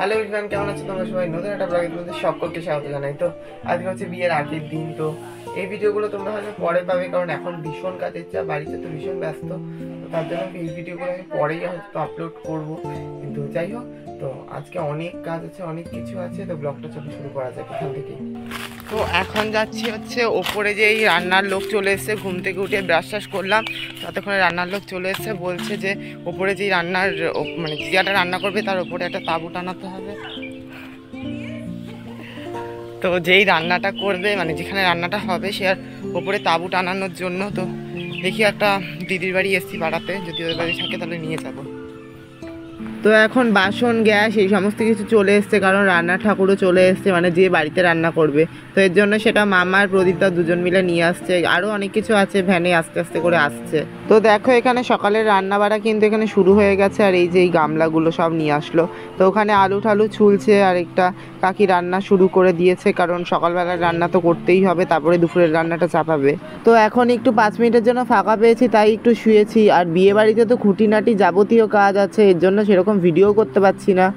Hello everyone, কেমন আছো তোমরা সবাই? নতুন একটা ব্লগের মধ্যে সকলকে স্বাগত জানাই। তো আজকে হচ্ছে বিয়ের আগের দিন। তো এই ভিডিওগুলো তোমরা হয়তো পরে পাবে, কারণ এখন ভীষণ কাজের চাপ, বাড়িতে তো ভীষণ ব্যস্ত। তো তার জন্য এই ভিডিওগুলো আমি পরেই হয়তো আপলোড করবো। কিন্তু যাই হোক, তো আজকে অনেক কাজ আছে, অনেক কিছু আছে। তো ব্লগটা চলো শুরু করা যাক এখান থেকেই। তো এখন যাচ্ছি হচ্ছে ওপরে, যে এই রান্নার লোক চলে এসছে। ঘুম থেকে উঠে ব্রাশ টাশ করলাম, ততক্ষণে রান্নার লোক চলে এসছে। বলছে যে ওপরে যেই রান্নার মানে যেটা রান্না করবে তার ওপরে একটা তাঁবু টানাতে হবে। তো যেই রান্নাটা করবে, মানে যেখানে রান্নাটা হবে সে আর ওপরে তাঁবু টানানোর জন্য। তো দেখি একটা দিদির বাড়ি এসছি বাড়াতে, যদি ওদের বাড়ি থাকে তাহলে নিয়ে যাব। তো এখন বাসন গ্যাস এই সমস্ত কিছু চলে এসছে, কারণ রান্নার ঠাকুরও চলে এসছে, মানে যে বাড়িতে রান্না করবে। তো এর জন্য সেটা মামা আর প্রদীপদা দুজন মিলে নিয়ে আসছে। আরও অনেক কিছু আছে, ভ্যানে আস্তে আস্তে করে আসছে। তো দেখো এখানে সকালের রান্না বাড়া কিন্তু এখানে শুরু হয়ে গেছে। আর এই যে এই গামলাগুলো সব নিয়ে আসলো। তো ওখানে আলু ঠালু ছুলছে, আর একটা কাকি রান্না শুরু করে দিয়েছে, কারণ সকালবেলার রান্না তো করতেই হবে, তারপরে দুপুরের রান্নাটা চাপাবে। তো এখন একটু 5 মিনিটের জন্য ফাঁকা পেয়েছি, তাই একটু শুয়েছি। আর বিয়ে বাড়িতে তো খুঁটিনাটি যাবতীয় কাজ আছে, এর জন্য সেরকম ভিডিও করতে পারছি না।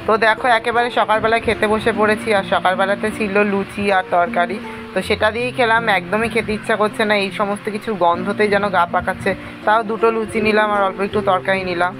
তো দেখো একেবারে সকালবেলায় খেতে বসে পড়েছি। আর সকালবেলাতে ছিল লুচি আর তরকারি, তো সেটা দিয়েই খেলাম। একদমই খেতে ইচ্ছা করছে না, এই সমস্ত কিছু গন্ধতেই যেন গা পাকাচ্ছে। তাও 2টো লুচি নিলাম আর অল্প একটু তরকারি নিলাম।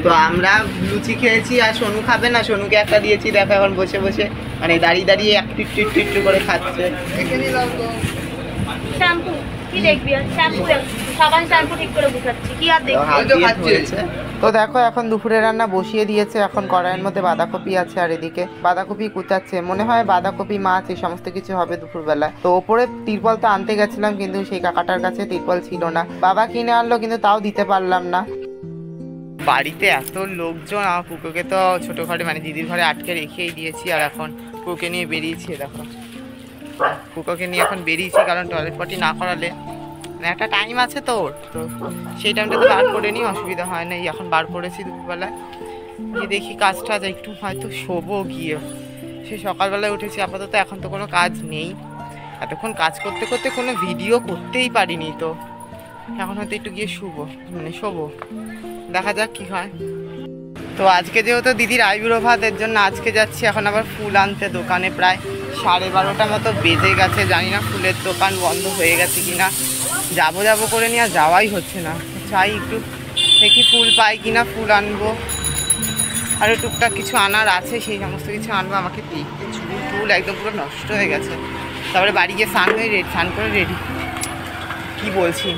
তো আমরা লুচি খেয়েছি, আর সোনু খাবে না, সোনুকে একটা দিয়েছি। দেখো এখন বসে বসে মানে দাঁড়িয়ে দাঁড়িয়ে একটু একটু একটু একটু করে খাচ্ছে। শ্যাম্পু কি দেখবি? শ্যাম্পু সাবান শ্যাম্পু ঠিক করে বুঝাচ্ছি কি আর দেখবি। তো দেখো এখন দুপুরের রান্না বসিয়ে দিয়েছে। এখন কড়াইয়ের মধ্যে বাঁধাকপি আছে, আর এদিকে বাঁধাকপি কুচাচ্ছে। মনে হয় বাঁধাকপি মাছ এই সমস্ত কিছু হবে দুপুরবেলা। তো ওপরে তিরপল তো আনতে গেছিলাম, কিন্তু সেই কাকাটার কাছে তিরপল ছিল না। বাবা কিনে আনলো, কিন্তু তাও দিতে পারলাম না। বাড়িতে এত লোকজন, আমার পুকুকে তো ছোটো ঘরে মানে দিদির ঘরে আটকে রেখেই দিয়েছি। আর এখন পুকুকে নিয়ে বেরিয়েছি। দেখো পুকুকে নিয়ে এখন বেরিয়েছি, কারণ টয়লেট পটি না করালে একটা টাইম আছে তো সেই টাইমটা তো বার করে নিই, অসুবিধা হয় না। এখন বার করেছি দুপুরবেলায় গিয়ে দেখি কাজটা একটু হয়তো শোবো গিয়ে। সে সকালবেলায় উঠেছি, আপাতত এখন তো কোনো কাজ নেই। এতক্ষণ কাজ করতে করতে কোনো ভিডিও করতেই পারিনি, তো এখন হয়তো একটু গিয়ে শোবো। দেখা যাক কি হয়। তো আজকে যেহেতু দিদির আইবুড়ো ভাত, এর জন্য আজকে যাচ্ছি এখন আবার ফুল আনতে দোকানে। প্রায় 12:30 মতো বেজে গেছে। জানি না ফুলের দোকান বন্ধ হয়ে গেছে কিনা। যাবো করে নিয়ে আর যাওয়াই হচ্ছে না। চাই একটু দেখি ফুল পাই কিনা, ফুল আনবো। আরও টুকটাক কিছু আনার আছে, সেই সমস্ত কিছু আনবো। আমাকে দেখতে চুল একদম পুরো নষ্ট হয়ে গেছে। তারপরে বাড়ি গিয়ে স্নান করে রেডি কি বলছি,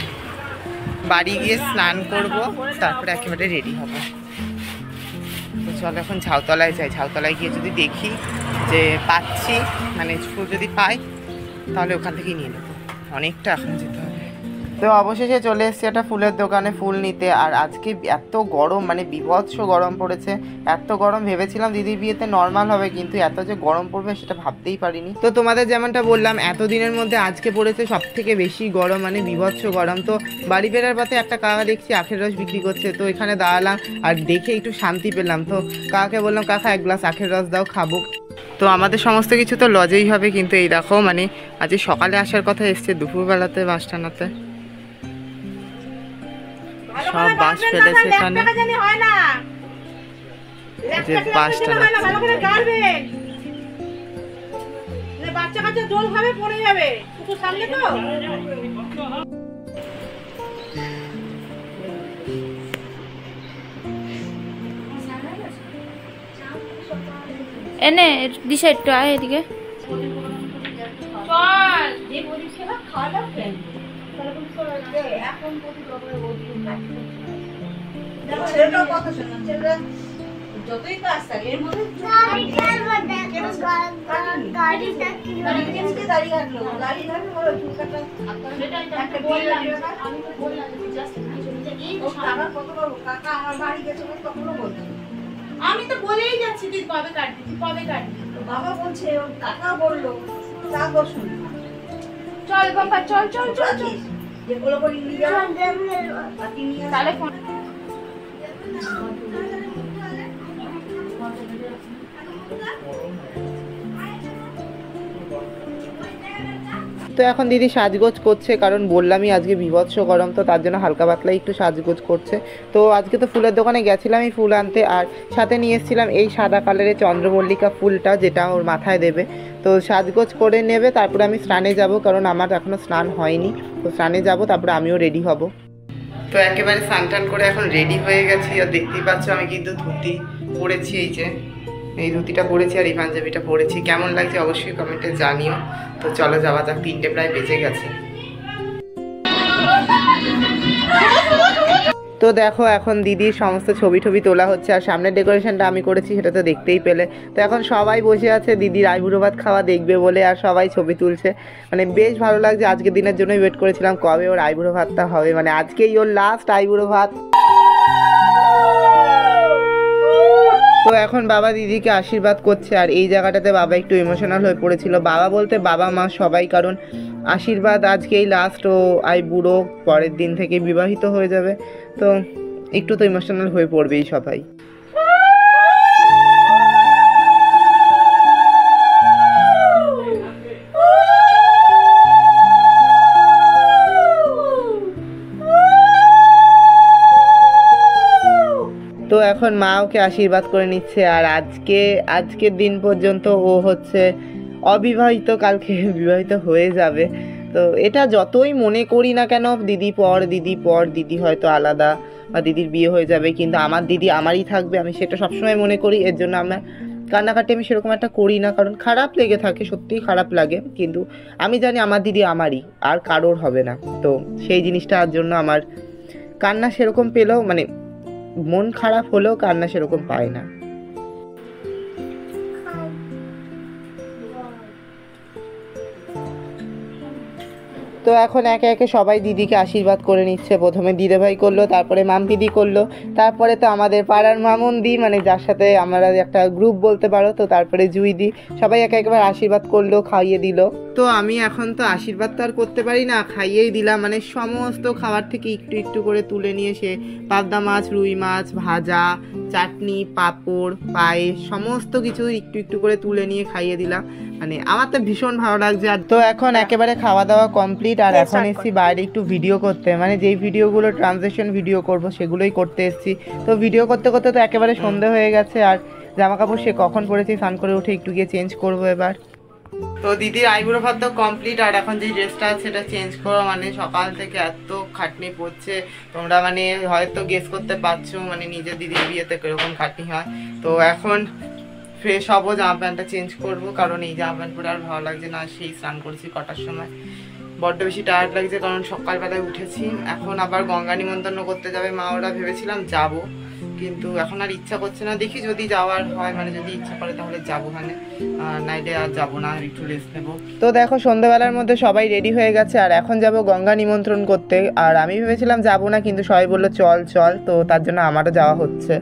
বাড়ি গিয়ে স্নান করব, তারপরে একেবারে রেডি হবো। তো চলো এখন ঝাউতলায় যাই। ঝাউতলায় গিয়ে যদি দেখি যে পাচ্ছি, মানে ফুল যদি পাই, তাহলে ওখান থেকেই নিয়ে নেবো। অনেকটা এখন যেতে হবে। তো অবশেষে চলে এসেছি একটা ফুলের দোকানে ফুল নিতে। আর আজকে এত গরম, মানে বিভৎস গরম পড়েছে। এত গরম ভেবেছিলাম দিদির বিয়েতে নর্মাল হবে, কিন্তু এত যে গরম পড়বে সেটা ভাবতেই পারিনি। তো তোমাদের যেমনটা বললাম, এতদিনের মধ্যে আজকে পড়েছে সব থেকে বেশি গরম, মানে বিভৎস গরম। তো বাড়ি ফেরার পথে একটা কাকা দেখছি আখের রস বিক্রি করছে, তো এখানে দাঁড়ালাম আর দেখে একটু শান্তি পেলাম। তো কাকাকে বললাম, কাকা 1 গ্লাস আখের রস দাও, খাবো। তো আমাদের সমস্ত কিছু তো লজেই হবে, কিন্তু এই দেখো মানে আজ সকালে আসার কথা এসছে, দুপুরবেলাতে বাস টানাতে। সব বাস ফেলেছে এখানে, যে বাস বাচ্চা কাচ্চা জল খাবে, পড়ে যাবে সামনে তো। এনে দিশা একটু আয় এদিকে চল। যে বলি খেলা খাওয়া দাওয়া এখন ছেলেটাও কথা শোনা, ছেলেরা যতই কাজ থাকে এর মধ্যে দাঁড়িয়ে রাখলো চুল কাটা। কাকা আমার বাড়ি গেছে তখনও বলতো, আমি তো বলেই যাচ্ছি তুই কবে কাটবি, তুই কবে কাটবি। বাবা বলছে, কাকা বললো, তা বসুন। চল বাবা চল চল চল চল, যেগুলো করে নিয়ে যাও তাহলে ফোন। তো এখন দিদি সাজগোজ করছে, কারণ বললামই আজকে বীভৎস গরম, তো তার জন্য হালকা পাতলা একটু সাজগোজ করছে। তো আজকে তো ফুলের দোকানে গেছিলাম এই ফুল আনতে, আর সাথে নিয়ে এসেছিলাম এই সাদা কালারের চন্দ্রমল্লিকা ফুলটা, যেটা ওর মাথায় দেবে। তো সাজগোজ করে নেবে, তারপরে আমি স্নানে যাব, কারণ আমার এখনও স্নান হয়নি। তো স্নানে যাব, তারপরে আমিও রেডি হব। তো একেবারে স্নান টান করে এখন রেডি হয়ে গেছি, আর দেখতেই পাচ্ছ আমি কিন্তু ধুতি পরেছি, এই ধুতিটা পরেছি আর এই পাঞ্জাবিটা পরেছি। কেমন লাগছে অবশ্যই কমেন্টে জানিও। তো চলো যাওয়া যাক, 3টে প্রায় বেজে গেছে। তো দেখো এখন দিদির সমস্ত ছবি তোলা হচ্ছে, আর সামনের ডেকোরেশনটা আমি করেছি, সেটা তো দেখতেই পেলে। তো এখন সবাই বসে আছে দিদির আইবুড়ো ভাত খাওয়া দেখবে বলে, আর সবাই ছবি তুলছে। মানে বেশ ভালো লাগছে, আজকের দিনের জন্যই ওয়েট করেছিলাম কবে ওর আইবুড়ো ভাতটা হবে, মানে আজকেই ওর লাস্ট আইবুড়ো ভাত। তো এখন বাবা দিদিকে আশীর্বাদ করছে, আর এই জায়গাটাতে বাবা একটু ইমোশনাল হয়ে পড়েছিল। বাবা বলতে বাবা মা সবাই, কারণ আশীর্বাদ আজকেই লাস্ট, ও বুড়ো পরের দিন থেকে বিবাহিত হয়ে যাবে। তো একটু তো ইমোশনাল হয়ে পড়বেই সবাই। তো এখন মা ওকে আশীর্বাদ করে নিচ্ছে, আর আজকের দিন পর্যন্ত ও হচ্ছে অবিবাহিত, কালকে বিবাহিত হয়ে যাবে। তো এটা যতই মনে করি না কেন, দিদি পর দিদি হয়তো আলাদা বা দিদির বিয়ে হয়ে যাবে, কিন্তু আমার দিদি আমারই থাকবে, আমি সেটা সবসময় মনে করি। এর জন্য আমার কান্নাকাটি আমি সেরকম একটা করি না, কারণ খারাপ লেগে থাকে, সত্যিই খারাপ লাগে, কিন্তু আমি জানি আমার দিদি আমারই, আর কারোর হবে না। তো সেই জিনিসটার জন্য আমার কান্না সেরকম পেলেও, মানে মন খারাপ হলেও কান্না সেরকম পায় না। তো এখন একে একে সবাই দিদিকে আশীর্বাদ করে নিচ্ছে। প্রথমে দিদিভাই করলো, তারপরে মামপিদি করলো, তারপরে তো আমাদের পাড়ার মামুনদি, মানে যার সাথে আমরা একটা গ্রুপ বলতে পারো, তো তারপরে জুইদি, সবাই একে একবার আশীর্বাদ করলো, খাইয়ে দিল। তো আমি এখন তো আশীর্বাদ তো আর করতে পারি না, খাইয়েই দিলাম। মানে সমস্ত খাবার থেকে একটু একটু করে তুলে নিয়ে সে পাবদা মাছ, রুই মাছ, ভাজা, চাটনি, পাঁপড়, পায়েস, সমস্ত কিছু একটু একটু করে তুলে নিয়ে খাইয়ে দিলাম। মানে আমার তো ভীষণ ভালো লাগছে। আর তো এখন একেবারে খাওয়া দাওয়া কমপ্লিট, আর এখন এসেছি বাইরে একটু ভিডিও করতে, মানে যেই ভিডিওগুলো ট্রানজেকশন ভিডিও করব সেগুলোই করতে এসেছি। তো ভিডিও করতে করতে তো একেবারে সন্ধে হয়ে গেছে, আর জামা কাপড় সে কখন পরেছি, স্নান করে উঠে একটু গিয়ে চেঞ্জ করবো এবার। তো দিদির আইবুড়ো ভাত তো কমপ্লিট, আর এখন যে ড্রেসটা আছে সেটা চেঞ্জ করো। মানে সকাল থেকে এত খাটনি পড়ছে, তোমরা মানে হয়তো গেস করতে পারছো মানে নিজের দিদির বিয়েতে কীরকম খাটনি হয়। তো এখন ফ্রেশ হবো, জামা প্যান্টটা চেঞ্জ করবো, কারণ এই জামা প্যান্ট পরে আর ভালো লাগছে না। সেই স্নান করেছি কটার সময়, বড্ড বেশি টায়ার্ড লাগছে, কারণ সকালবেলায় উঠেছি। এখন আবার গঙ্গা নিমন্ত্রণ করতে যাবে মা, ওরা ভেবেছিলাম যাব, কিন্তু এখন আর ইচ্ছা করছে না। দেখি যদি যাওয়ার হয়, মানে যদি ইচ্ছা করে তাহলে যাবো, মানে নাইলে আর যাবো না, একটু রেস্ট নেবো। তো দেখো সন্ধ্যাবেলার মধ্যে সবাই রেডি হয়ে গেছে, আর এখন যাব গঙ্গা নিমন্ত্রণ করতে। আর আমি ভেবেছিলাম যাবো না, কিন্তু সবাই বললো চল চল, তো তার জন্য আমারও যাওয়া হচ্ছে।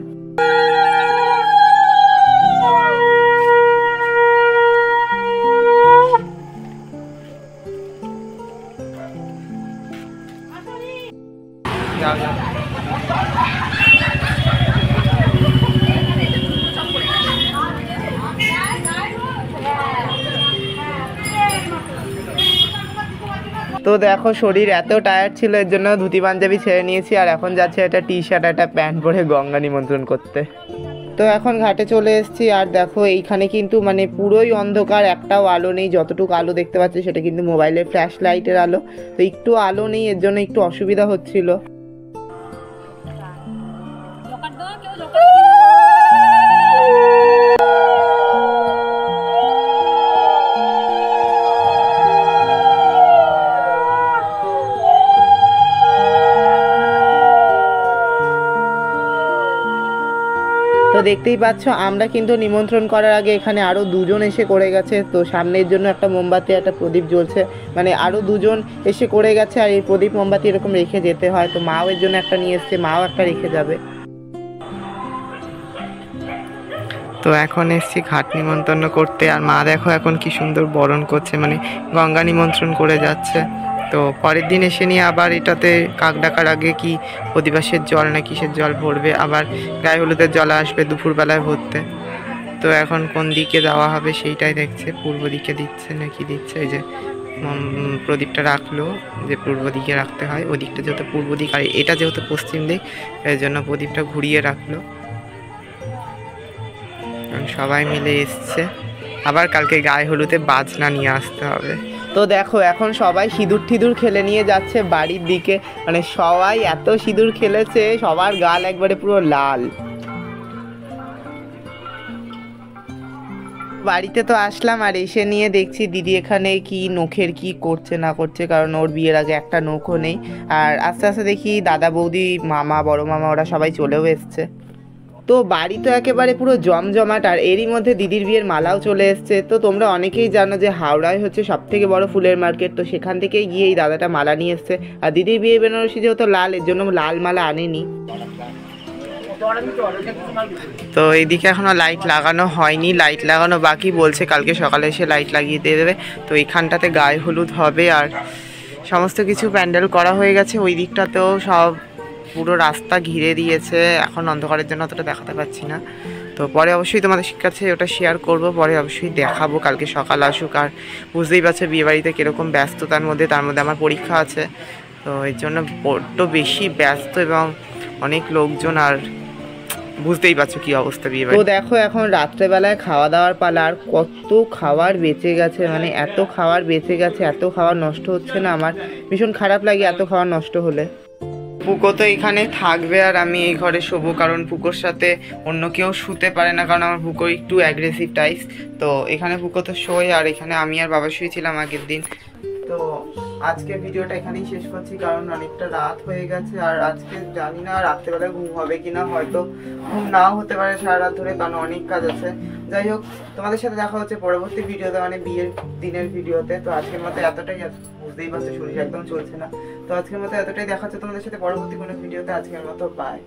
তো দেখো শরীর এত টায়ার্ড ছিল, এর জন্য ধুতি পাঞ্জাবি ছেড়ে নিয়েছি, আর এখন যাচ্ছে একটা টি শার্ট একটা প্যান্ট পরে গঙ্গা নিমন্ত্রণ করতে। তো এখন ঘাটে চলে এসেছি, আর দেখো এইখানে কিন্তু মানে পুরোই অন্ধকার, একটাও আলো নেই। যতটুকু আলো দেখতে পাচ্ছি সেটা কিন্তু মোবাইলের ফ্ল্যাশ লাইটের আলো, তো একটু আলো নেই, এর জন্য একটু অসুবিধা হচ্ছিল। তো দেখতেই পাচ্ছ আমরা কিন্তু নিমন্ত্রণ করার আগে এখানে আরও দুজন এসে করে গেছে। তো সামনের জন্য একটা মোমবাতি একটা প্রদীপ জ্বলছে, মানে আরও দুজন এসে করে গেছে, আর এই প্রদীপ মোমবাতি এরকম রেখে যেতে হয়। তো মাও এর জন্য একটা নিয়ে এসছে, মাও একটা রেখে যাবে। তো এখন এসছি ঘাট নিমন্ত্রণ করতে, আর মা দেখো এখন কি সুন্দর বরণ করছে, মানে গঙ্গা নিমন্ত্রণ করে যাচ্ছে। তো পরের দিন এসে নিয়ে আবার এটাতে কাক ডাকার আগে কি অধিবাসের জল না কিসের জল ভরবে, আবার গায়ে হলুদের জল আসবে দুপুরবেলায় ভরতে। তো এখন কোন দিকে দেওয়া হবে সেইটাই দেখছে, পূর্ব দিকে দিচ্ছে নাকি দিচ্ছে, এই যে প্রদীপটা রাখলো, যে পূর্ব দিকে রাখতে হয়, ওই দিকটা যেহেতু পূর্ব দিক আর এটা যেহেতু পশ্চিম দিক, এর জন্য প্রদীপটা ঘুরিয়ে রাখলো। সবাই মিলে এসছে, আবার কালকে গায়ে হলুদে বাজনা নিয়ে আসতে হবে। তো দেখো এখন সবাই সিঁদুর টিঁদুর খেলে নিয়ে যাচ্ছে বাড়ির দিকে, মানে সবাই এত সিঁদুর খেলেছে, সবার গাল একবারে পুরো লাল। বাড়িতে তো আসলাম, আর এসে নিয়ে দেখছি দিদি এখানে কি নখের কি করছে না করছে, কারণ ওর বিয়ের আগে একটা নখও নেই। আর আস্তে আস্তে দেখি দাদা বৌদি মামা বড় মামা ওরা সবাই চলেও এসছে। তো বাড়ি তো একেবারে পুরো জমজমাট, আর এরই মধ্যে দিদির বিয়ের মালাও চলে এসছে। তো তোমরা অনেকেই জানো যে হাওড়ায় হচ্ছে সবথেকে বড় ফুলের মার্কেট, তো সেখান থেকেই গিয়ে এই দাদাটা মালা নিয়ে এসছে। আর দিদির বিয়ে বেনারসি যেহেতু লাল, এর জন্য লাল মালা আনেনি। তো এইদিকে এখনো লাইট লাগানো হয়নি, লাইট লাগানো বাকি, বলছে কালকে সকালে এসে লাইট লাগিয়ে দিয়ে দেবে। তো এইখানটাতে গায়ে হলুদ হবে, আর সমস্ত কিছু প্যান্ডেল করা হয়ে গেছে। ওই দিকটাতেও সব পুরো রাস্তা ঘিরে দিয়েছে, এখন অন্ধকারের জন্য অতটা দেখাতে পাচ্ছি না। তো পরে অবশ্যই তোমাদের কাছে ওটা শেয়ার করব, পরে অবশ্যই দেখাবো, কালকে সকাল আসুক। আর বুঝতেই পারছো বিয়েবাড়িতে কীরকম ব্যস্ততার মধ্যে, তার মধ্যে আমার পরীক্ষা আছে, তো এর জন্য বড্ড বেশি ব্যস্ত এবং অনেক লোকজন, আর বুঝতেই পারছো কি অবস্থা বিয়ে। তো দেখো এখন রাত্রেবেলায় খাওয়া দাওয়ার পালা, আর কত খাবার বেঁচে গেছে, মানে এত খাবার বেঁচে গেছে, এত খাবার নষ্ট হচ্ছে না, আমার ভীষণ খারাপ লাগে এত খাবার নষ্ট হলে। পুকো তো এখানে থাকবে আর আমি এই ঘরে শোবো, কারণ পুকোর সাথে অন্য কেউ শুতে পারে না, কারণ আমার পুকো একটু অ্যাগ্রেসিভ টাইপস। তো এখানে পুকো তো শোয়, আর এখানে আমি আর বাবা শুয়েছিলাম আগের দিন। তো আজকে ভিডিওটা এখানেই শেষ করছি, কারণ অনেকটা রাত হয়ে গেছে, আর আজকে জানি না রাত্রেবেলায় ঘুম হবে কিনা, হয়তো ঘুম নাও হতে পারে সারা রাত ধরে, কারণ অনেক কাজ আছে। যাই হোক, তোমাদের সাথে দেখা হচ্ছে পরবর্তী ভিডিওতে, মানে বিয়ের দিনের ভিডিওতে। তো আজকের মতো এতটাই, বুঝতেই পারছো শরীর একদম চলছে না। তো আজকের মতো এতটাই, দেখা হচ্ছে তোমাদের সাথে পরবর্তী কোনো ভিডিওতে। আজকের মতো বাই।